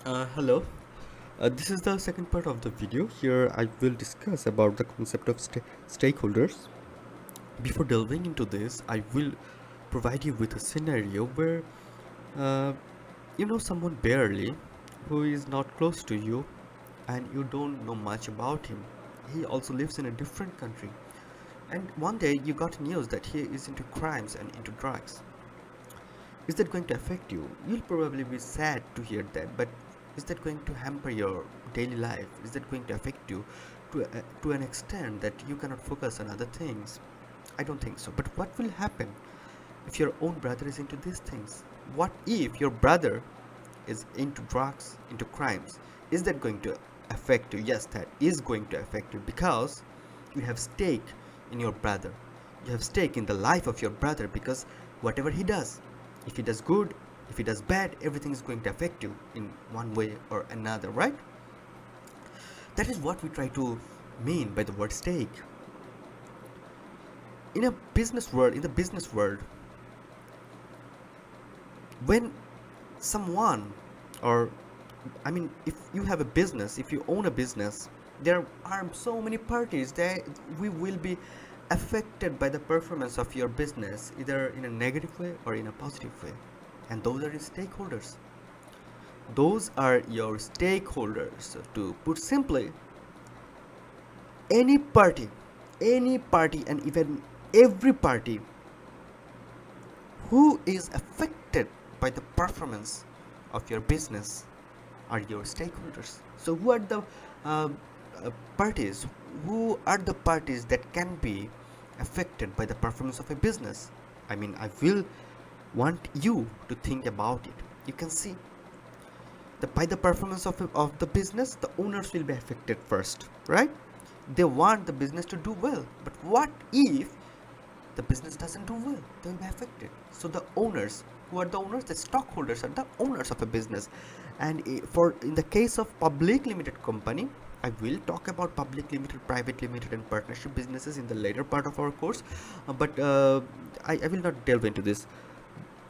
Hello. This is the second part of the video. Here I will discuss about the concept of stakeholders. Before delving into this, I will provide you with a scenario where uh, you know someone barely who is not close to you and you don't know much about him. He also lives in a different country. And one day you got news that he is into crimes and into drugs. Is that going to affect you? You'll probably be sad to hear that, but is that going to hamper your daily life? Is that going to affect you to an extent that you cannot focus on other things? I don't think so. But what will happen if your own brother is into these things? What if your brother is into drugs, into crimes? Is that going to affect you? Yes, that is going to affect you because you have stake in your brother. You have stake in the life of your brother because whatever he does, if he does good, if he does bad, everything is going to affect you in one way or another, right? That is what we try to mean by the word stake. In the business world, when someone or I mean if you have a business, if you own a business, there are so many parties that we will be affected by the performance of your business either in a negative way or in a positive way, and those are your stakeholders. Those are your stakeholders. So to put simply, any party any party and even every party who is affected by the performance of your business are your stakeholders. So who are the uh, parties? Who are the parties that can be affected by the performance of a business? I mean, I will want you to think about it. You can see by the performance of the business, the owners will be affected first, right? They want the business to do well, but what if the business doesn't do well? They'll be affected. So the owners, who are the owners? The stockholders are the owners of a business. And for in the case of public limited company, I will talk about public limited, private limited, and partnership businesses in the later part of our course, but I will not delve into this.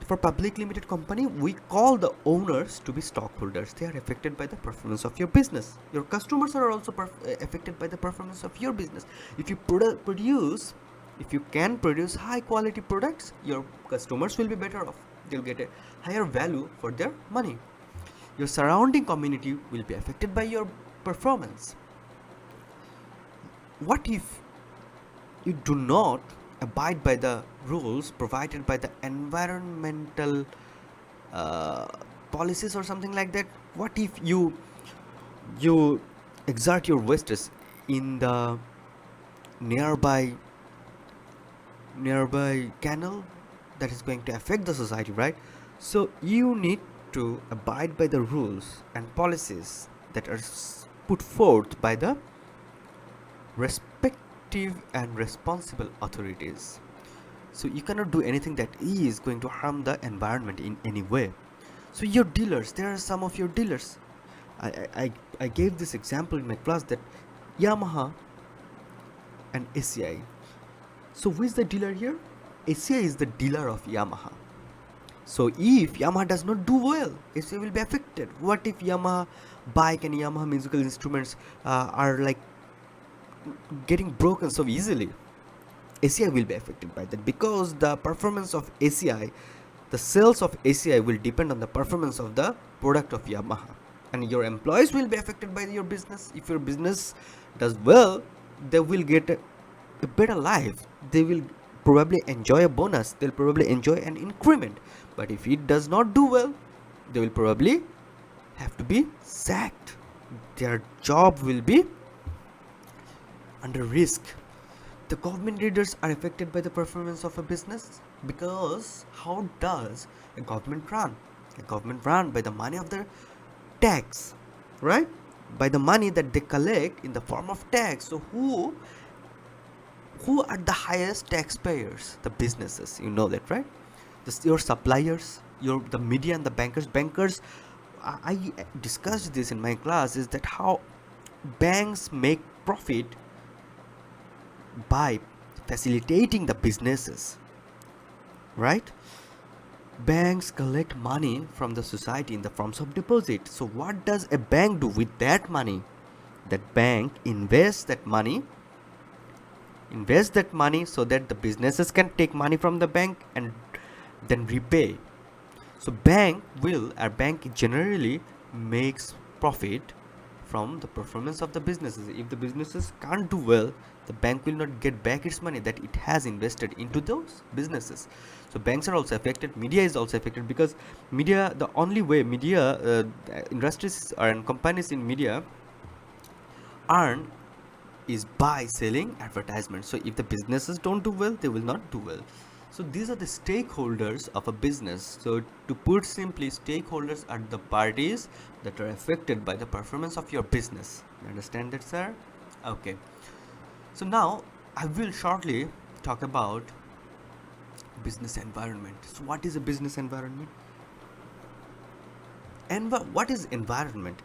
For public limited company, we call the owners to be stockholders. They are affected by the performance of your business. Your customers are also affected by the performance of your business. If you produce, if you can produce high quality products, your customers will be better off. They'll get a higher value for their money. Your surrounding community will be affected by your performance. What if you do not abide by the rules provided by the environmental uh, policies or something like that? What if you exert your wastes in the nearby canal? That is going to affect the society, right? So you need to abide by the rules and policies that are put forth by the respective and responsible authorities. So you cannot do anything that is going to harm the environment in any way. So your dealers, there are some of your dealers. I gave this example in my class that Yamaha and ACI. So who is the dealer here? ACI is the dealer of Yamaha. So if Yamaha does not do well, ACI will be affected. What if Yamaha bike and Yamaha musical instruments are like getting broken so easily? ACI will be affected by that because the performance of ACI, the sales of ACI will depend on the performance of the product of Yamaha. And your employees will be affected by your business. If your business does well, they will get a better life. They will probably enjoy a bonus. They'll probably enjoy an increment. But if it does not do well, they will probably have to be sacked. Their job will be under risk. The government leaders are affected by the performance of a business because how does a government run? A government run by the money of the tax, right? By the money that they collect in the form of tax. So who are the highest taxpayers? The businesses, you know that, right? Your suppliers, the media and the bankers. I discussed this in my class, is that how banks make profit by facilitating the businesses, right? Banks collect money from the society in the forms of deposit. So what does a bank do with that money? That bank invest that money so that the businesses can take money from the bank and then repay. So bank generally makes profit from the performance of the businesses. If the businesses can't do well, the bank will not get back its money that it has invested into those businesses. So banks are also affected. Media is also affected because media, the only way media industries and companies in media earn is by selling advertisements. So if the businesses don't do well, they will not do well. So these are the stakeholders of a business. So to put simply, stakeholders are the parties that are affected by the performance of your business. You understand that, sir? Okay. So now I will shortly talk about business environment. So what is a business environment? And what is environment?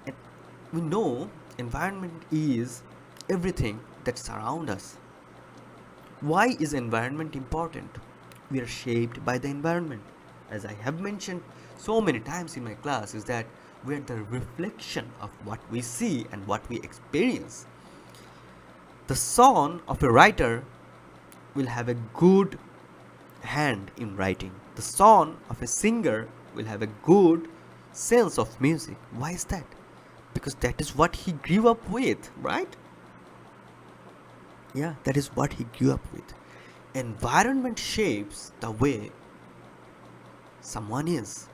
We know environment is everything that surrounds us. Why is environment important? We are shaped by the environment. As I have mentioned so many times in my class, is that we are the reflection of what we see and what we experience. The son of a writer will have a good hand in writing. The son of a singer will have a good sense of music. Why is that? Because that is what he grew up with, right? Yeah, that is what he grew up with. Environment shapes the way someone is.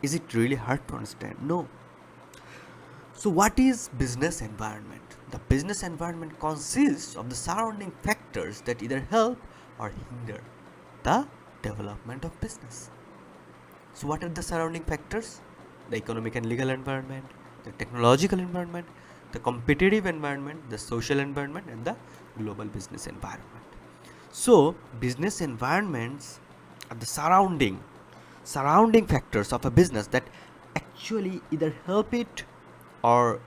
Is it really hard to understand? No. So what is business environment? The business environment consists of the surrounding factors that either help or hinder the development of business. So what are the surrounding factors? The economic and legal environment, the technological environment, the competitive environment, the social environment, and the global business environment. So business environments are the surrounding factors of a business that actually either help it or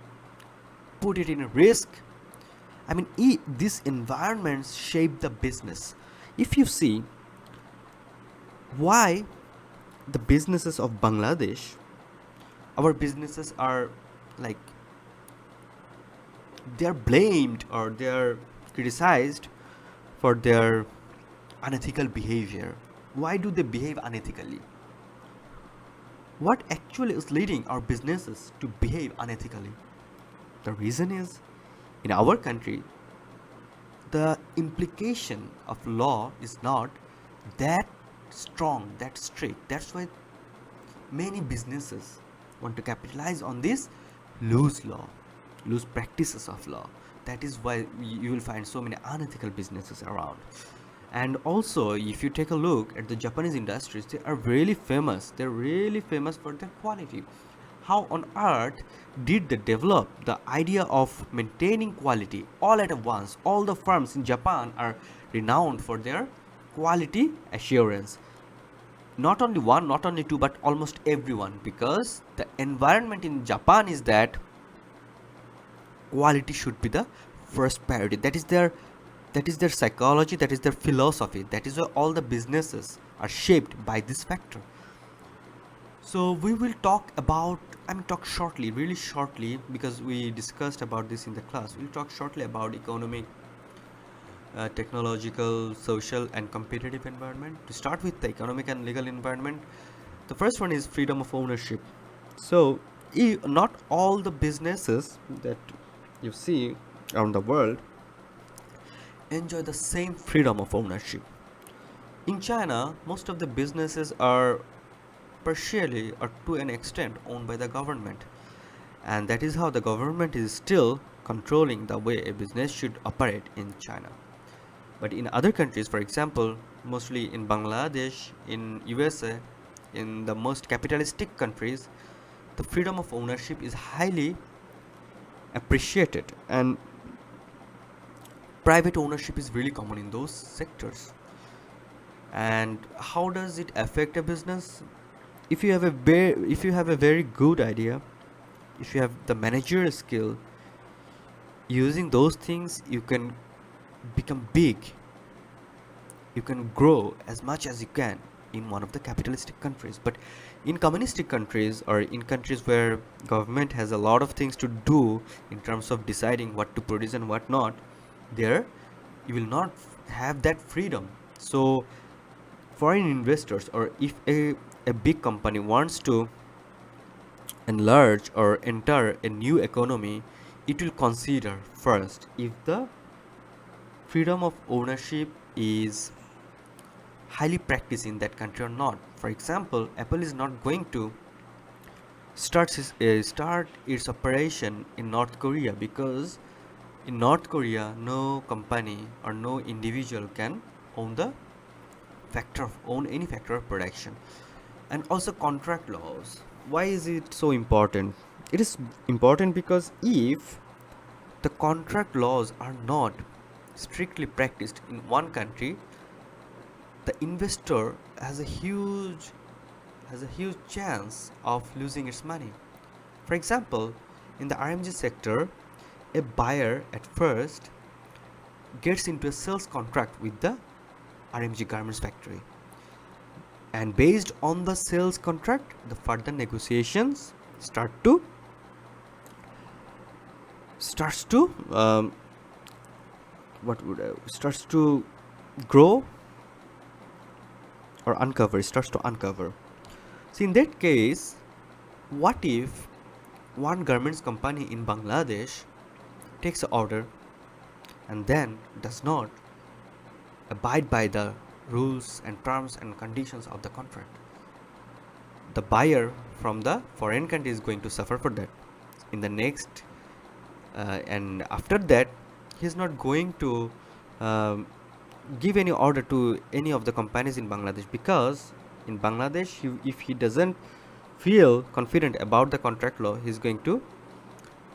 put it in a risk. I mean, these environments shape the business. If you see why the businesses of Bangladesh, our businesses are like, they are blamed or they are criticized for their unethical behavior. Why do they behave unethically? What actually is leading our businesses to behave unethically? The reason is, in our country, the implication of law is not that strong, that strict. That's why many businesses want to capitalize on this loose law, loose practices of law. That is why you will find so many unethical businesses around. And also, if you take a look at the Japanese industries, they are really famous. They're really famous for their quality. How on earth did they develop the idea of maintaining quality all at once? All the firms in Japan are renowned for their quality assurance. Not only one, not only two, but almost everyone, because the environment in Japan is that quality should be the first priority. That is their psychology, that is their philosophy. That is why all the businesses are shaped by this factor. So we will talk shortly, really shortly, because we discussed about this in the class. We'll talk shortly about economic, technological, social, and competitive environment. To start with the economic and legal environment, the first one is freedom of ownership. So not all the businesses that you see around the world enjoy the same freedom of ownership. In China, most of the businesses are partially or to an extent owned by the government, and that is how the government is still controlling the way a business should operate in China. But in other countries, for example, mostly in Bangladesh, in USA, in the most capitalistic countries, the freedom of ownership is highly appreciated, and private ownership is really common in those sectors. And how does it affect a business? If you have a very good idea, if you have the managerial skill, using those things you can become big. you can grow as much as you can in one of the capitalistic countries. But in communistic countries, or in countries where government has a lot of things to do in terms of deciding what to produce and what not, there you will not have that freedom. So foreign investors, or if a big company wants to enlarge or enter a new economy, it will consider first if the freedom of ownership is highly practiced in that country or not. For example, Apple is not going to start its operation in North Korea, because in North Korea no company or no individual can own the own any factor of production. And also contract laws. Why is it so important? It is important because if the contract laws are not strictly practiced in one country, the investor has a huge chance of losing its money. For example, in the RMG sector, a buyer at first gets into a sales contract with the RMG garments factory, and based on the sales contract, the further negotiations starts to starts to grow or uncover starts to uncover. So in that case, what if one garments company in Bangladesh takes an order and then does not abide by the rules and terms and conditions of the contract? The buyer from the foreign country is going to suffer for that. In the next and after that, he is not going to um, give any order to any of the companies in Bangladesh, because in Bangladesh, if he doesn't feel confident about the contract law, he is going to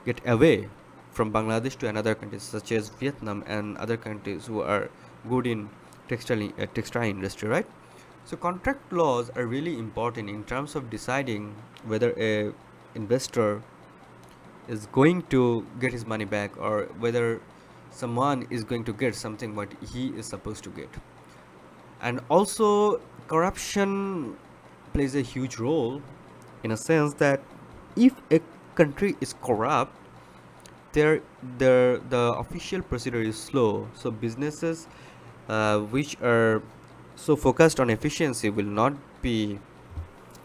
get away from Bangladesh to another countries such as Vietnam and other countries who are good in textile industry, right? So contract laws are really important in terms of deciding whether a investor is going to get his money back, or whether someone is going to get something what he is supposed to get. And also corruption plays a huge role, in a sense that if a country is corrupt, there the official procedure is slow, so businesses which are so focused on efficiency will not be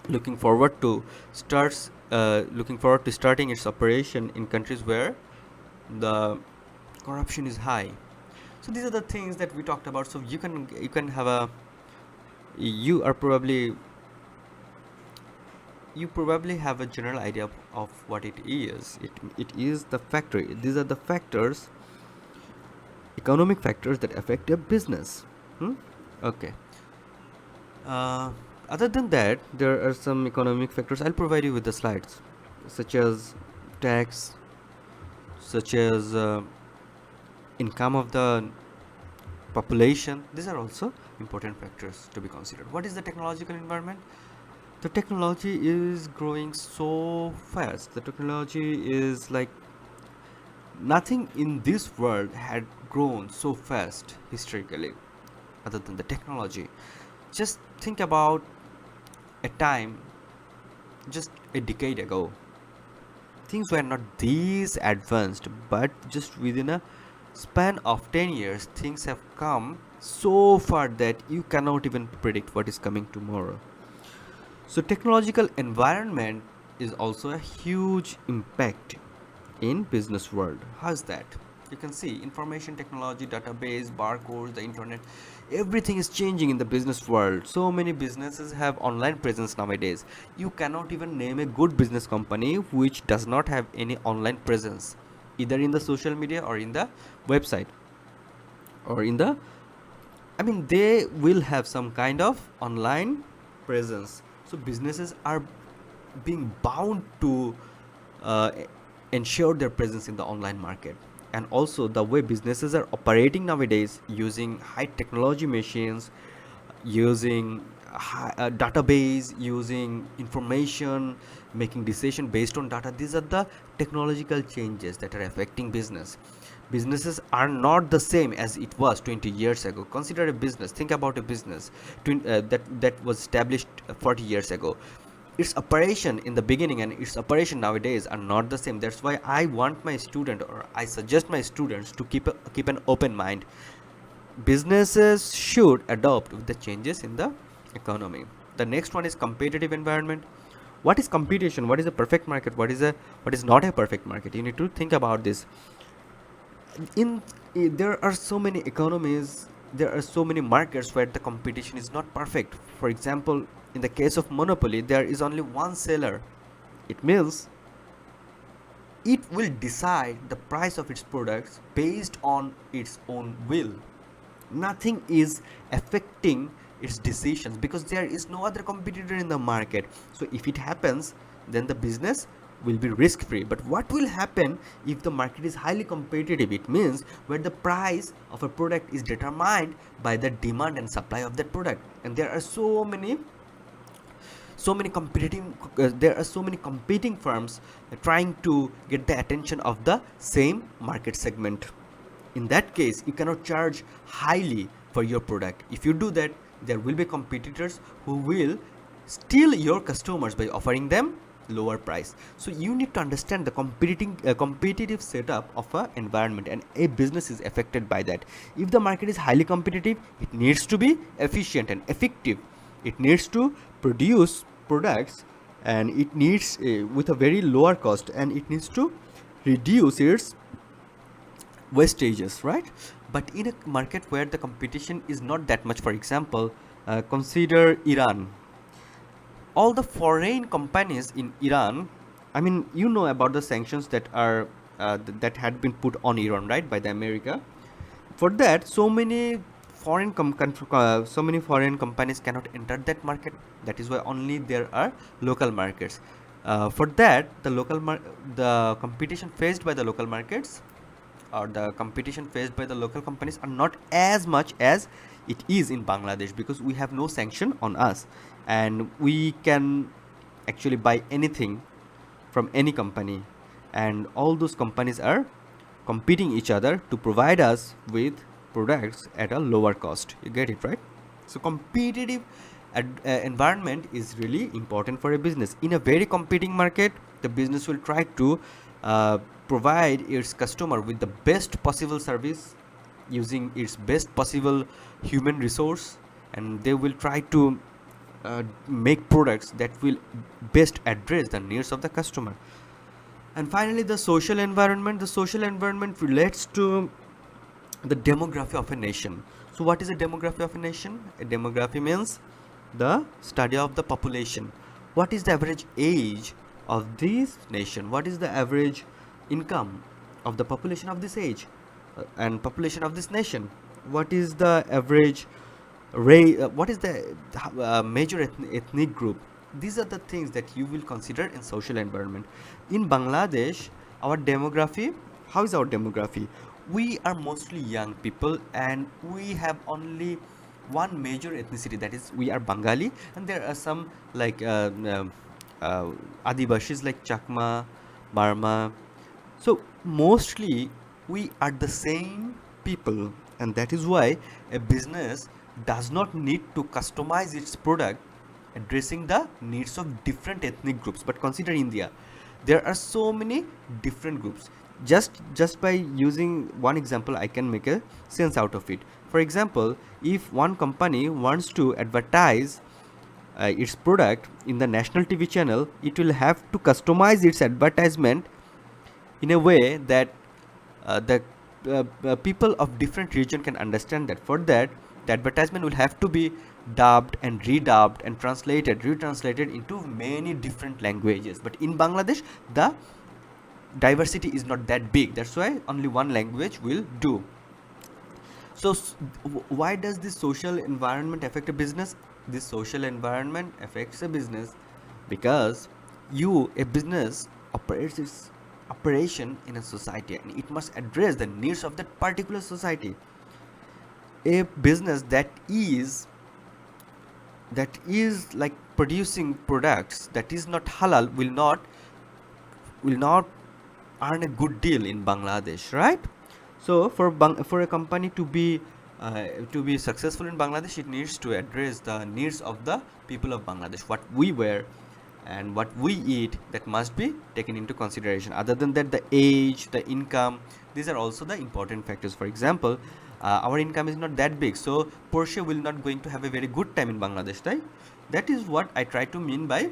looking forward to starting its operation in countries where the corruption is high. So these are the things that we talked about. So you can have a you are probably you probably have a general idea of what it is. It is the factor. These are the factors, economic factors that affect a business. Okay. uh, Other than that, there are some economic factors. I'll provide you with the slides, such as tax, such as income of the population. These are also important factors to be considered. What is the technological environment? The technology is growing so fast. The technology is like nothing in this world had grown so fast historically other than the technology. Just think about a time just a decade ago. Things were not these advanced, but just within a span of 10 years, things have come so far that you cannot even predict what is coming tomorrow. So technological environment is also a huge impact in business world. How's that? You can see information technology, database, barcodes, the internet, everything is changing in the business world. So many businesses have online presence nowadays. You cannot even name a good business company which does not have any online presence, either in the social media or in the website, or in the they will have some kind of online presence. So businesses are being bound to uh, ensure their presence in the online market. And also the way businesses are operating nowadays, using high technology machines, using database, using information, making decision based on data. These are the technological changes that are affecting business. Businesses are not the same as it was 20 years ago. Consider a business, think about a business that was established 40 years ago. Its operation in the beginning and its operation nowadays are not the same. That's why I want my student, or I suggest my students, to keep an open mind. Businesses should adopt with the changes in the economy. The next one is competitive environment. What is competition? What is a perfect market? What is not a perfect market? You need to think about this. In There are so many economies, there are so many markets where the competition is not perfect. For example, in the case of monopoly, there is only one seller. It means it will decide the price of its products based on its own will. Nothing is affecting its decisions because there is no other competitor in the market. So if it happens, then the business will be risk free. But what will happen if the market is highly competitive? It means where the price of a product is determined by the demand and supply of that product, and there are so many competing firms trying to get the attention of the same market segment. In that case, you cannot charge highly for your product. If you do that, there will be competitors who will steal your customers by offering them lower price. So you need to understand the competitive setup of an environment, and a business is affected by that. If the market is highly competitive, it needs to be efficient and effective. It needs to produce products, and it needs with a very lower cost, and it needs to reduce its wastages, right? But in a market where the competition is not that much, for example, consider Iran. All the foreign companies in Iran, I mean, you know about the sanctions that are that had been put on Iran, right, by the America. For that, so many foreign companies cannot enter that market. That is why only there are local markets. For that, the competition faced by the local markets, or the competition faced by the local companies, are not as much as it is in Bangladesh, because we have no sanction on us, and we can actually buy anything from any company, and all those companies are competing each other to provide us with products at a lower cost. You get it, right? So competitive environment is really important for a business. In a very competing market, the business will try to provide its customer with the best possible service using its best possible human resource, and they will try to make products that will best address the needs of the customer. And finally, the social environment. The social environment relates to the demography of a nation. So what is a demography of a nation? A demography means the study of the population. What is the average age of this nation? What is the average income of the population of this age and population of this nation? What is the average what is the major ethnic group? These are the things that you will consider in social environment. In Bangladesh, our demography, how is our demography? We are mostly young people, and we have only one major ethnicity, that is we are Bengali, and there are some like Adivashis like Chakma, Burma. So mostly we are the same people, and that is why a business does not need to customize its product addressing the needs of different ethnic groups. But consider India, there are so many different groups. Just by using one example, I can make a sense out of it. For example, if one company wants to advertise its product in the national TV channel, it will have to customize its advertisement in a way that the people of different region can understand that. For that, the advertisement will have to be dubbed and redubbed and retranslated into many different languages. But in Bangladesh, the diversity is not that big. That's why only one language will do. So why does this social environment affect a business? This social environment affects a business because a business operates its operation in a society, and it must address the needs of that particular society. A business that is that is like producing products that is not halal will not earn a good deal in Bangladesh, right? So for a company to be successful in Bangladesh, it needs to address the needs of the people of Bangladesh. What we wear and what we eat, that must be taken into consideration. Other than that, the age, the income, these are also the important factors. For example, our income is not that big, so Porsche will not going to have a very good time in Bangladesh, right? That is what I try to mean by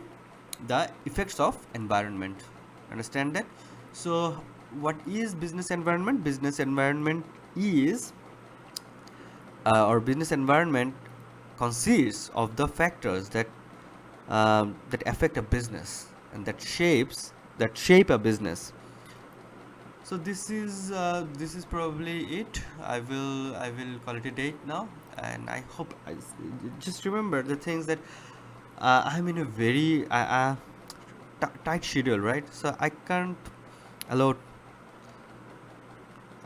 the effects of environment. Understand that? So what is business environment? Business environment is or business environment consists of the factors that affect a business and that shape a business. So this is probably it. I will call it a date now, and I hope just remember the things that I'm in a very tight schedule, right? So allow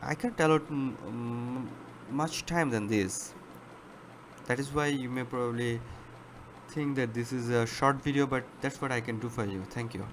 I can't allot much time than this. That is why you may probably think that this is a short video, but that's what I can do for you. Thank you.